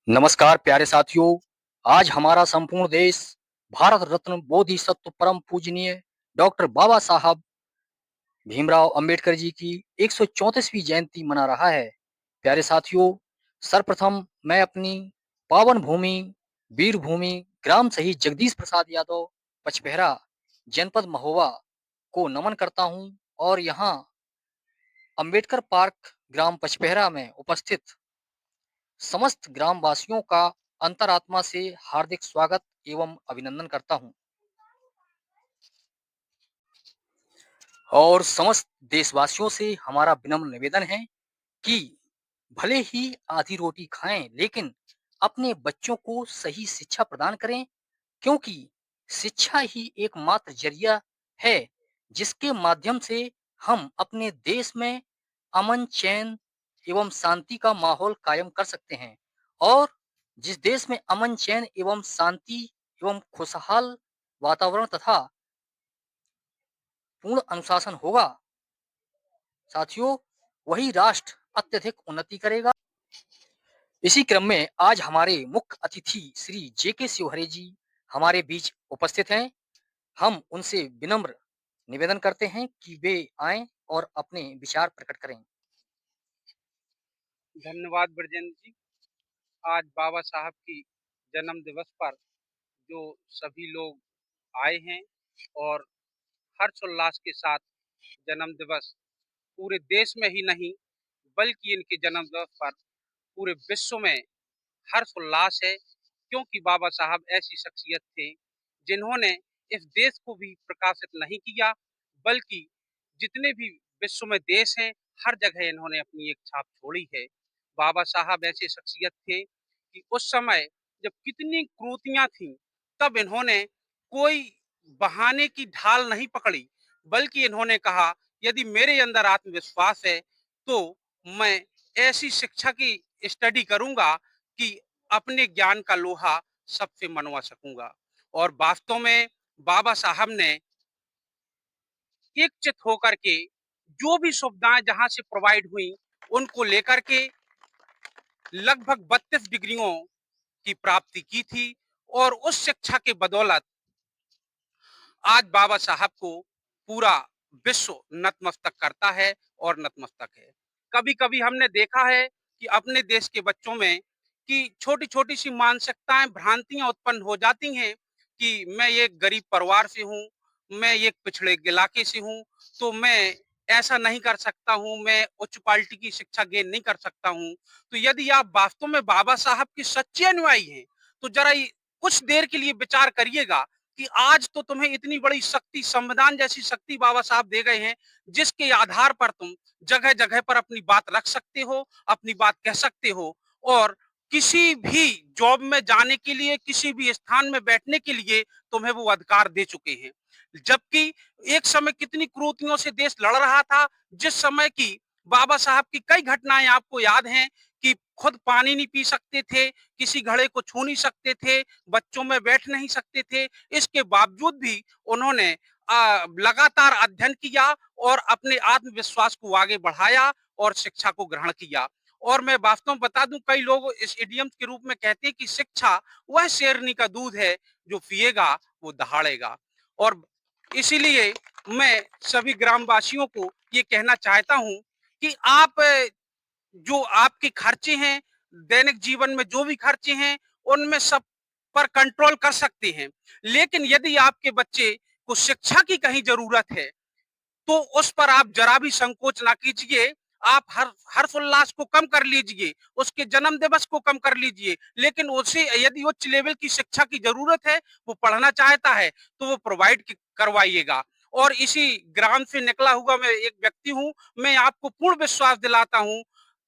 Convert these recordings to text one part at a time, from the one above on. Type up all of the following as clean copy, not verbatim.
नमस्कार प्यारे साथियों। आज हमारा संपूर्ण देश भारत रत्न बोधिसत्व परम पूजनीय डॉक्टर बाबा साहब भीमराव अंबेडकर जी की 134वीं जयंती मना रहा है। प्यारे साथियों, सर्वप्रथम मैं अपनी पावन भूमि वीर भूमि ग्राम शहीद जगदीश प्रसाद यादव पचपहरा जनपद महोबा को नमन करता हूं और यहाँ अंबेडकर पार्क ग्राम पचपहरा में उपस्थित समस्त ग्रामवासियों का अंतरात्मा से हार्दिक स्वागत एवं अभिनंदन करता हूं और समस्त देशवासियों से हमारा विनम्र निवेदन है कि भले ही आधी रोटी खाएं लेकिन अपने बच्चों को सही शिक्षा प्रदान करें, क्योंकि शिक्षा ही एकमात्र जरिया है जिसके माध्यम से हम अपने देश में अमन चैन एवं शांति का माहौल कायम कर सकते हैं। और जिस देश में अमन चैन एवं शांति एवं खुशहाल वातावरण तथा पूर्ण अनुशासन होगा साथियों, वही राष्ट्र अत्यधिक उन्नति करेगा। इसी क्रम में आज हमारे मुख्य अतिथि श्री जेके शिवहरे जी हमारे बीच उपस्थित हैं। हम उनसे विनम्र निवेदन करते हैं कि वे आएं और अपने विचार प्रकट करें। धन्यवाद ब्रजेंद्र जी। आज बाबा साहब की जन्म दिवस पर जो सभी लोग आए हैं और हर्षोल्लास के साथ जन्म दिवस पूरे देश में ही नहीं बल्कि इनके जन्म दिवस पर पूरे विश्व में हर्षोल्लास है, क्योंकि बाबा साहब ऐसी शख्सियत थे जिन्होंने इस देश को भी प्रकाशित नहीं किया, बल्कि जितने भी विश्व में देश हैं हर जगह इन्होंने अपनी एक छाप छोड़ी है। बाबा साहब ऐसे शख्सियत थे कि उस समय जब कितनी क्रूतियां थीं, तब इन्होंने कोई बहाने की ढाल नहीं पकड़ी, बल्कि इन्होंने कहा यदि मेरे अंदर आत्मविश्वास है तो मैं ऐसी शिक्षा की स्टडी करूंगा कि अपने ज्ञान का लोहा सबसे मनवा सकूंगा। और वास्तव में बाबा साहब ने एकचित होकर के जो भी सुविधाएं जहां से प्रोवाइड हुई उनको लेकर के लगभग 32 डिग्रियों की प्राप्ति की थी। और उस शिक्षा के बदौलत आज बाबा साहब को पूरा विश्व नतमस्तक करता है और नतमस्तक है। कभी कभी हमने देखा है कि अपने देश के बच्चों में कि छोटी छोटी सी मानसिकताएं भ्रांतियां उत्पन्न हो जाती हैं कि मैं एक गरीब परिवार से हूँ, मैं एक पिछड़े इलाके से हूँ, तो मैं ऐसा नहीं कर सकता हूँ, मैं उच्च क्वालिटी की शिक्षा गेन नहीं कर सकता हूँ। तो यदि आप वास्तव में बाबा साहब के सच्चे अनुयायी हैं तो जरा कुछ देर के लिए विचार करिएगा कि आज तो तुम्हें इतनी बड़ी शक्ति, संविधान जैसी शक्ति बाबा साहब दे गए हैं, जिसके आधार पर तुम जगह जगह पर अपनी बात रख सकते हो, अपनी बात कह सकते हो, और किसी भी जॉब में जाने के लिए, किसी भी स्थान में बैठने के लिए तुम्हें वो अधिकार दे चुके हैं। जबकि एक समय कितनी क्रूतियों से देश लड़ रहा था, जिस समय की बाबा साहब की कई घटनाएं आपको याद हैं कि खुद पानी नहीं पी सकते थे, किसी घड़े को छू नहीं सकते थे, बच्चों में बैठ नहीं सकते थे। इसके बावजूद भी उन्होंने लगातार अध्ययन किया और अपने आत्मविश्वास को आगे बढ़ाया और शिक्षा को ग्रहण किया। और मैं वास्तव में बता दूं, कई लोग इस इडियम के रूप में कहते हैं कि शिक्षा वह शेरनी का दूध है जो पिएगा वो दहाड़ेगा। और इसीलिए मैं सभी ग्रामवासियों को ये कहना चाहता हूं कि आप जो आपके खर्चे हैं, दैनिक जीवन में जो भी खर्चे हैं, उनमें सब पर कंट्रोल कर सकते हैं। लेकिन यदि आपके बच्चे को शिक्षा की कहीं जरूरत है तो उस पर आप जरा भी संकोच ना कीजिए। आप हर्षोल्लास को कम कर लीजिए, उसके जन्म दिवस को कम कर लीजिए, लेकिन उसे यदि उच्च लेवल की शिक्षा की जरूरत है, वो पढ़ना चाहता है, तो वो प्रोवाइड करवाइएगा। और इसी ग्राम से निकला हुआ मैं एक व्यक्ति हूं, मैं आपको पूर्ण विश्वास दिलाता हूं,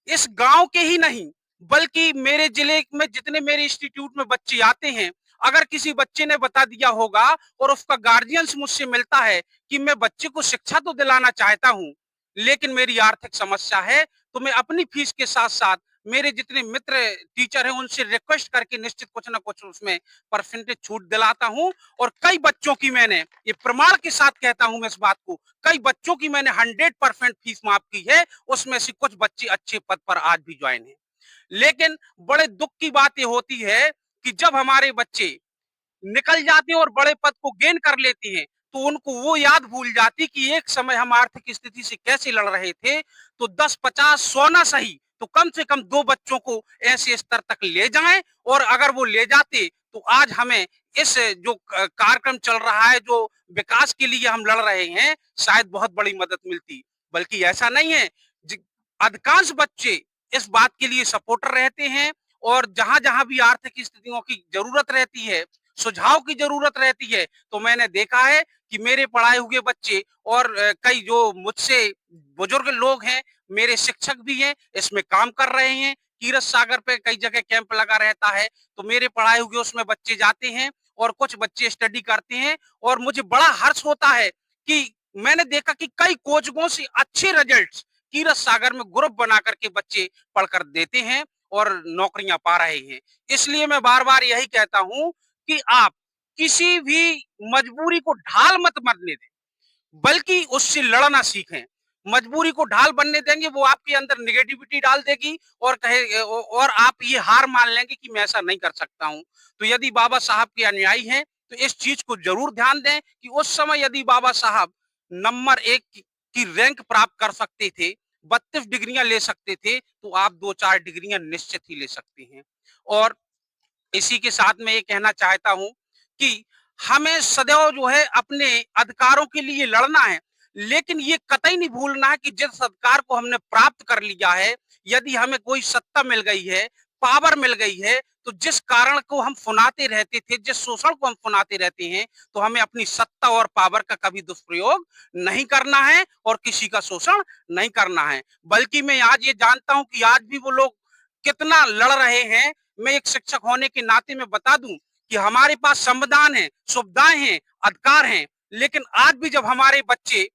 इस गांव के ही नहीं बल्कि मेरे जिले में जितने मेरे इंस्टीट्यूट में बच्चे आते हैं, अगर किसी बच्चे ने बता दिया होगा और उसका गार्जियंस मुझसे मिलता है कि मैं बच्चे को शिक्षा तो दिलाना चाहता हूं लेकिन मेरी आर्थिक समस्या है, तो मैं अपनी फीस के साथ साथ मेरे जितने मित्र टीचर हैं उनसे रिक्वेस्ट करके निश्चित कुछ ना कुछ उसमें परसेंटेज छूट दिलाता हूं। और कई बच्चों की मैंने ये प्रमाण के साथ कहता हूं मैं इस बात को, कई बच्चों की मैंने 100% फीस माफ की है, उसमें से कुछ बच्चे अच्छे पद पर आज भी ज्वाइन है। लेकिन बड़े दुख की बात ये होती है कि जब हमारे बच्चे निकल जाते हैं और बड़े पद को गेन कर लेते हैं, तो उनको वो याद भूल जाती कि एक समय हम आर्थिक स्थिति से कैसे लड़ रहे थे। तो 10-50 100 ना सही तो कम से कम 2 बच्चों को ऐसे स्तर तक ले जाएं, और अगर वो ले जाते तो आज हमें इस जो कार्यक्रम चल रहा है, जो विकास के लिए हम लड़ रहे हैं, शायद बहुत बड़ी मदद मिलती। बल्कि ऐसा नहीं है, अधिकांश बच्चे इस बात के लिए सपोर्टर रहते हैं, और जहां जहां भी आर्थिक स्थितियों की जरूरत रहती है, सुझाव की जरूरत रहती है, तो मैंने देखा है कि मेरे पढ़ाए हुए बच्चे और कई जो मुझसे बुजुर्ग लोग हैं, मेरे शिक्षक भी हैं, इसमें काम कर रहे हैं। कीरत सागर पे कई जगह कैंप लगा रहता है, तो मेरे पढ़ाए हुए उसमें बच्चे जाते हैं और कुछ बच्चे स्टडी करते हैं, और मुझे बड़ा हर्ष होता है कि मैंने देखा कि कई कोचिंगों से अच्छे रिजल्ट्स कीरत सागर में ग्रुप बना करके बच्चे पढ़कर देते हैं और नौकरियां पा रहे हैं। इसलिए मैं बार-बार यही कहता हूं कि आप किसी भी मजबूरी को ढाल मत बनने दें, बल्कि उससे लड़ना सीखें। मजबूरी को ढाल बनने देंगे, वो आपके अंदर नेगेटिविटी डाल देगी और और आप ये हार मान लेंगे कि मैं ऐसा नहीं कर सकता हूँ। तो यदि बाबा साहब के अनुयायी हैं, तो इस चीज को जरूर ध्यान दें कि उस समय यदि बाबा साहब नंबर 1 की रैंक प्राप्त कर सकते थे, 32 डिग्रियां ले सकते थे, तो आप 2-4 डिग्रियां निश्चित ही ले सकते हैं। और इसी के साथ मैं ये कहना चाहता हूँ कि हमें सदैव जो है अपने अधिकारों के लिए लड़ना है, लेकिन ये कतई नहीं भूलना है कि जिस अधिकार को हमने प्राप्त कर लिया है, यदि हमें कोई सत्ता मिल गई है, पावर मिल गई है, तो जिस कारण को हम फुनाते रहते थे, जिस शोषण को हम फुनाते रहते हैं, तो हमें अपनी सत्ता और पावर का कभी दुष्प्रयोग नहीं करना है और किसी का शोषण नहीं करना है। बल्कि मैं आज ये जानता हूं कि आज भी वो लोग कितना लड़ रहे हैं। मैं एक शिक्षक होने के नाते में बता दूं कि हमारे पास संविधान है, सुविधाएं हैं, अधिकार हैं, लेकिन आज भी जब हमारे बच्चे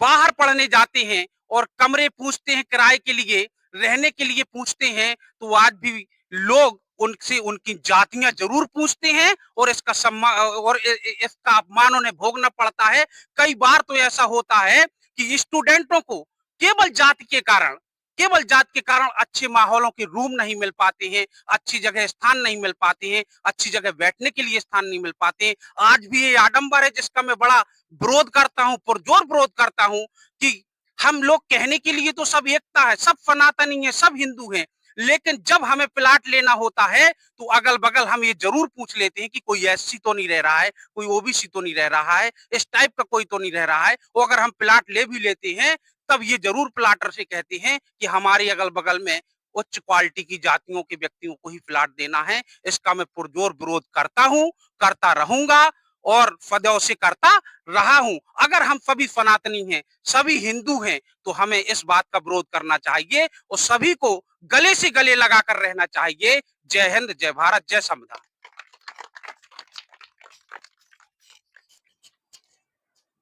बाहर पढ़ने जाते हैं और कमरे पूछते हैं किराए के लिए, रहने के लिए पूछते हैं, तो आज भी लोग उनसे उनकी जातियां जरूर पूछते हैं, और इसका सम्मान और इसका अपमान उन्हें भोगना पड़ता है। कई बार तो ऐसा होता है कि स्टूडेंटों को केवल जाति के कारण केवल जात के कारण अच्छे माहौलों के रूम नहीं मिल पाते हैं, अच्छी जगह स्थान नहीं मिल पाते हैं, अच्छी जगह बैठने के लिए स्थान नहीं मिल पाते हैं। आज भी ये आडंबर है जिसका मैं बड़ा विरोध करता हूं, पुरजोर विरोध करता हूं कि हम लोग कहने के लिए तो सब एकता है, सब सनातनी है, सब हिंदू हैं, लेकिन जब हमें प्लाट लेना होता है तो अगल बगल हम ये जरूर पूछ लेते हैं कि कोई एससी तो नहीं रह रहा है, कोई ओबीसी तो नहीं रह रहा है, इस टाइप का कोई तो नहीं रह रहा है। और अगर हम प्लाट ले भी लेते हैं, तब ये जरूर प्लाटर से कहते हैं कि हमारे अगल बगल में उच्च क्वालिटी की जातियों के व्यक्तियों को ही प्लाट देना है। इसका मैं पुरजोर विरोध करता हूं, करता रहूंगा और सदैव से करता रहा हूं। अगर हम सभी सनातनी हैं, सभी हिंदू हैं, तो हमें इस बात का विरोध करना चाहिए और सभी को गले से गले लगाकर रहना चाहिए। जय हिंद, जय भारत, जय संविधान।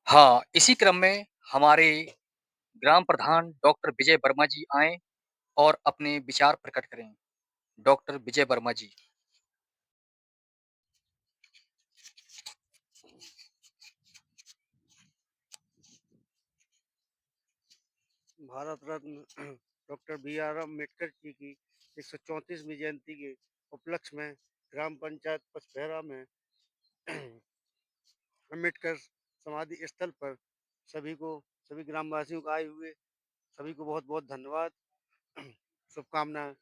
हाँ, इसी क्रम में हमारे ग्राम प्रधान डॉक्टर विजय वर्मा जी आए और अपने विचार प्रकट करें। डॉक्टर विजय वर्मा जी। Bharat Ratna doctor B R. अम्बेडकर जी की 134वीं जयंती के उपलक्ष्य में ग्राम पंचायत पचपेरा में अम्बेडकर समाधि स्थल पर सभी ग्रामवासियों को आए हुए सभी को बहुत बहुत धन्यवाद, शुभकामनाएं।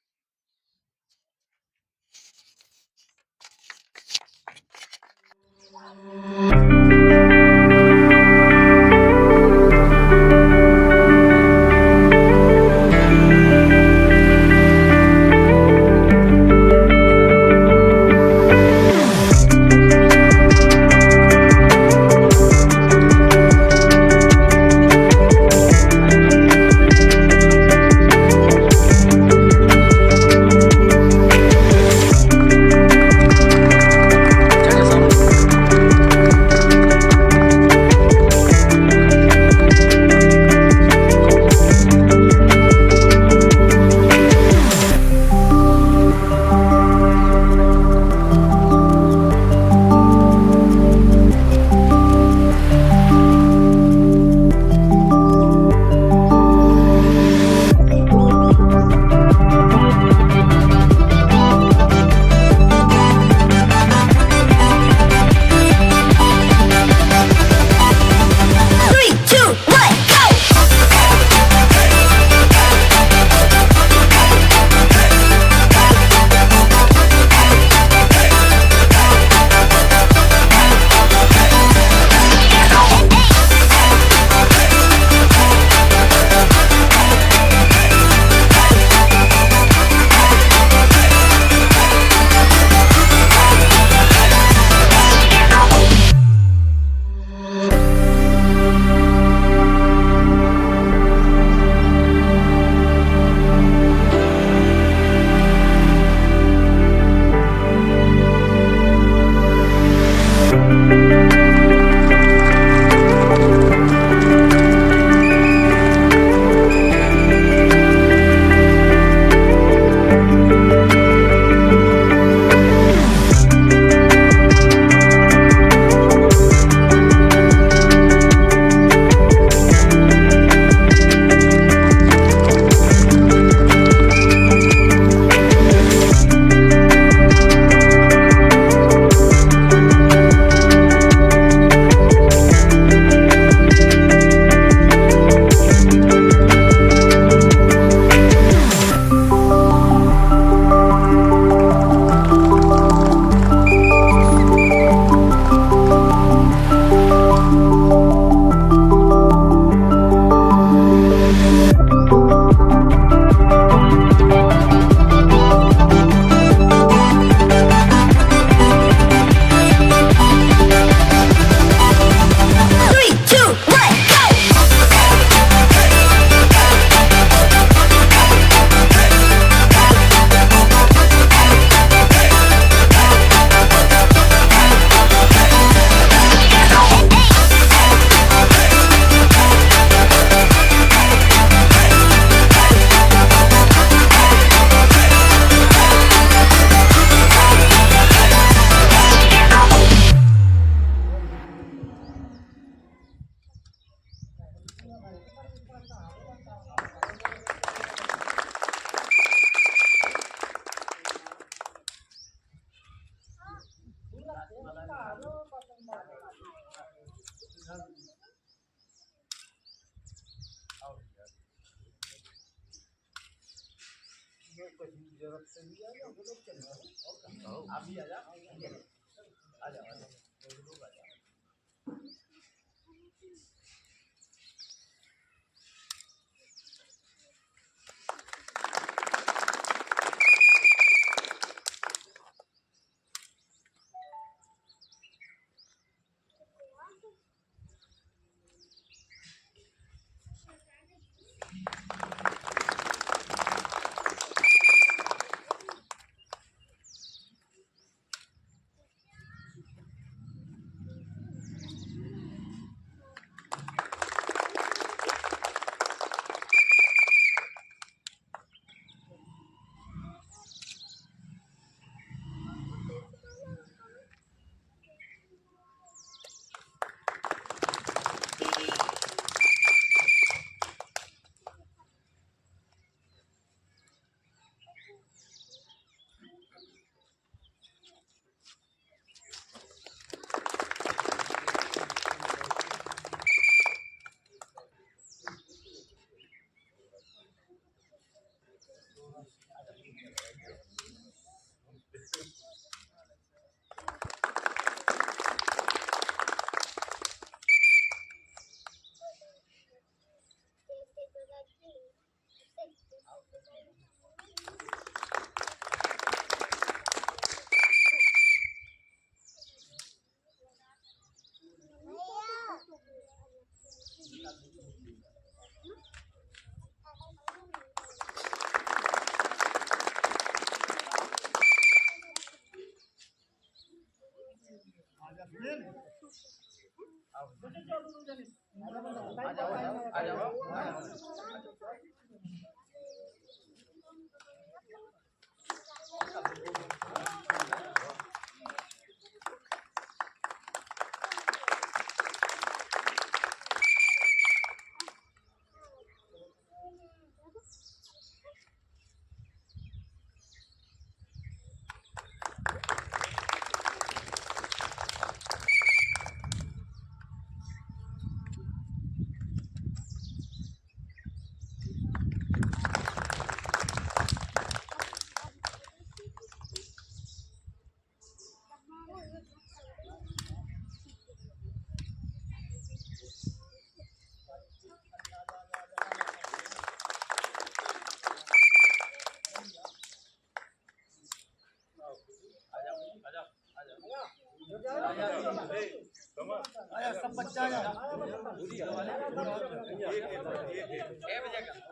सब बच्चा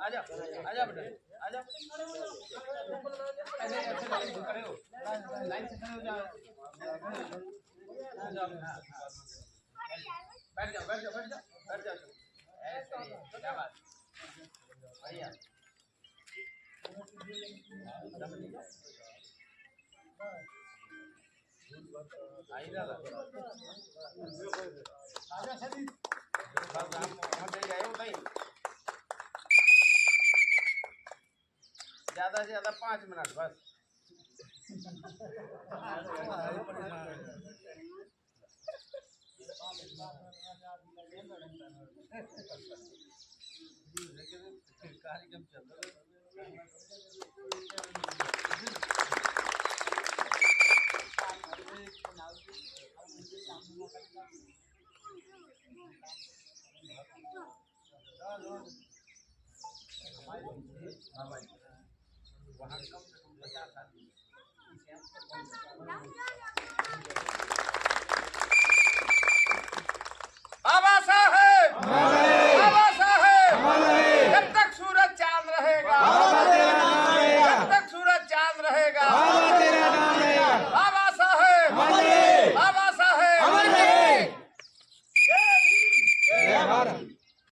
आजा आजा बेटा आजा लाइन से खड़े हो जाओ बैठ जाओ बैठ जाओ बैठ जाओ बैठ जाओ ऐसे क्या बात बढ़िया आजा सदी ज्यादा से ज्यादा 5 मिनट बस कार्यक्रम चल रहा है वहाँ कम से कम 50 आदमी बाबा साहेब जब तक सूरज चांद रहेगा जब तक सूरज चांद रहेगा बाबा साहेब जय भीम जय भारत।